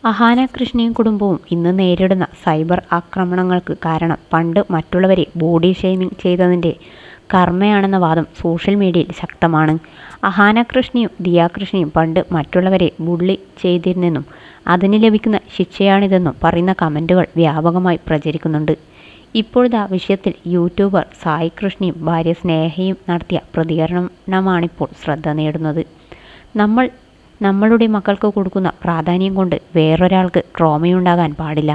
അഹാന കൃഷ്ണയും കുടുംബവും ഇന്ന് നേരിടുന്ന സൈബർ ആക്രമണങ്ങൾക്ക് കാരണം പണ്ട് മറ്റുള്ളവരെ ബോഡി ഷെയ്മിംഗ് ചെയ്തതിൻ്റെ കർമ്മയാണെന്ന വാദം സോഷ്യൽ മീഡിയയിൽ ശക്തമാണ്. അഹാന കൃഷ്ണയും ദിയ കൃഷ്ണയും പണ്ട് മറ്റുള്ളവരെ ബുള്ളി ചെയ്തിരുന്നെന്നും അതിന് ലഭിക്കുന്ന ശിക്ഷയാണിതെന്നും പറയുന്ന കമൻറ്റുകൾ വ്യാപകമായി പ്രചരിക്കുന്നുണ്ട്. ഇപ്പോഴത്തെ വിഷയത്തിൽ യൂട്യൂബർ സായി കൃഷ്ണയും ഭാര്യ സ്നേഹയും നടത്തിയ പ്രതികരണമാണിപ്പോൾ ശ്രദ്ധ നേടുന്നത്. നമ്മളുടെ മക്കൾക്ക് കൊടുക്കുന്ന പ്രാധാന്യം കൊണ്ട് വേറൊരാൾക്ക് ട്രോമയുണ്ടാകാൻ പാടില്ല.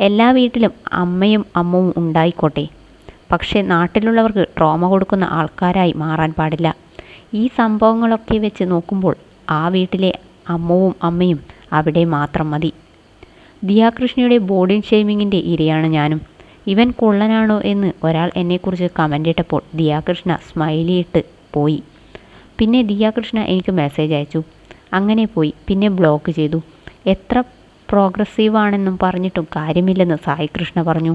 എല്ലാ വീട്ടിലും അമ്മയും അമ്മവും ഉണ്ടായിക്കോട്ടെ, പക്ഷേ നാട്ടിലുള്ളവർക്ക് ട്രോമ കൊടുക്കുന്ന ആൾക്കാരായി മാറാൻ പാടില്ല. ഈ സംഭവങ്ങളൊക്കെ വെച്ച് നോക്കുമ്പോൾ ആ വീട്ടിലെ അമ്മയും അവിടെ മാത്രം മതി. ദിയ കൃഷ്ണയുടെ ബോഡി ഷെയ്മിങ്ങിൻ്റെ ഇരയാണ് ഞാനും. ഇവൻ കുള്ളനാണോ എന്ന് ഒരാൾ എന്നെക്കുറിച്ച് കമൻ്റ് ഇട്ടപ്പോൾ ദിയ കൃഷ്ണ സ്മൈലി ഇട്ട് പോയി. പിന്നെ ദിയ കൃഷ്ണ എനിക്ക് മെസ്സേജ് അയച്ചു. അങ്ങനെ പോയി. പിന്നെ ബ്ലോക്ക് ചെയ്തു. എത്ര പ്രോഗ്രസീവാണെന്നും പറഞ്ഞിട്ടും കാര്യമില്ലെന്ന് സായി കൃഷ്ണ പറഞ്ഞു.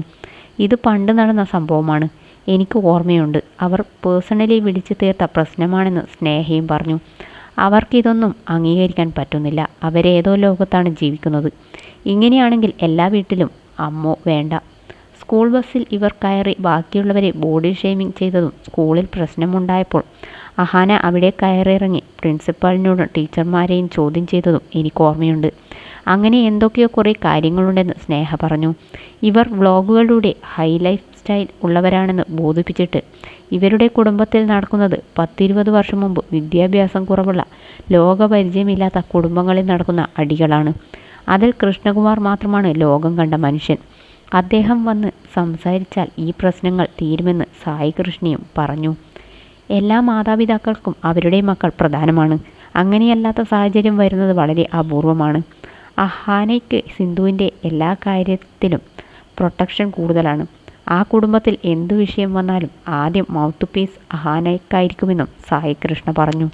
ഇത് പണ്ട് നടന്ന സംഭവമാണ്, എനിക്ക് ഓർമ്മയുണ്ട്. അവർ പേഴ്സണലി വിളിച്ചു തീർത്ത പ്രശ്നമാണെന്ന് സ്നേഹയും പറഞ്ഞു. അവർക്കിതൊന്നും അംഗീകരിക്കാൻ പറ്റുന്നില്ല. അവരേതോ ലോകത്താണ് ജീവിക്കുന്നത്. ഇങ്ങനെയാണെങ്കിൽ എല്ലാ വീട്ടിലും അമ്മോ വേണ്ട. സ്കൂൾ ബസ്സിൽ ഇവർ കയറി ബാക്കിയുള്ളവരെ ബോഡി ഷെയ്മിംഗ് ചെയ്തതും സ്കൂളിൽ പ്രശ്നമുണ്ടായപ്പോൾ അഹാന അവിടെ കയറിയിറങ്ങി പ്രിൻസിപ്പാളിനോടും ടീച്ചർമാരെയും ചോദ്യം ചെയ്തതും എനിക്ക് ഓർമ്മയുണ്ട്. അങ്ങനെ എന്തൊക്കെയോ കുറേ കാര്യങ്ങളുണ്ടെന്ന് സ്നേഹ പറഞ്ഞു. ഇവർ വ്ളോഗുകളിലൂടെ ഹൈ ലൈഫ് സ്റ്റൈൽ ഉള്ളവരാണെന്ന് ബോധിപ്പിച്ചിട്ട് ഇവരുടെ കുടുംബത്തിൽ നടക്കുന്നത് 10-20 വർഷം മുമ്പ് വിദ്യാഭ്യാസം കുറവുള്ള ലോകപരിചയമില്ലാത്ത കുടുംബങ്ങളിൽ നടക്കുന്ന അടികളാണ്. അതിൽ കൃഷ്ണകുമാർ മാത്രമാണ് ലോകം കണ്ട മനുഷ്യൻ. അദ്ദേഹം വന്ന് സംസാരിച്ചാൽ ഈ പ്രശ്നങ്ങൾ തീരുമെന്ന് സായി കൃഷ്ണയും പറഞ്ഞു. എല്ലാ മാതാപിതാക്കൾക്കും അവരുടെ മക്കൾ പ്രധാനമാണ്. അങ്ങനെയല്ലാത്ത സാഹചര്യം വരുന്നത് വളരെ അപൂർവമാണ്. അഹാനയ്ക്ക് സിന്ധുവിൻ്റെ എല്ലാ കാര്യത്തിലും പ്രൊട്ടക്ഷൻ കൂടുതലാണ്. ആ കുടുംബത്തിൽ എന്തു വിഷയം വന്നാലും ആദ്യം മൗത്ത് പീസ് അഹാനയ്ക്കായിരിക്കുമെന്നും സായി കൃഷ്ണ പറഞ്ഞു.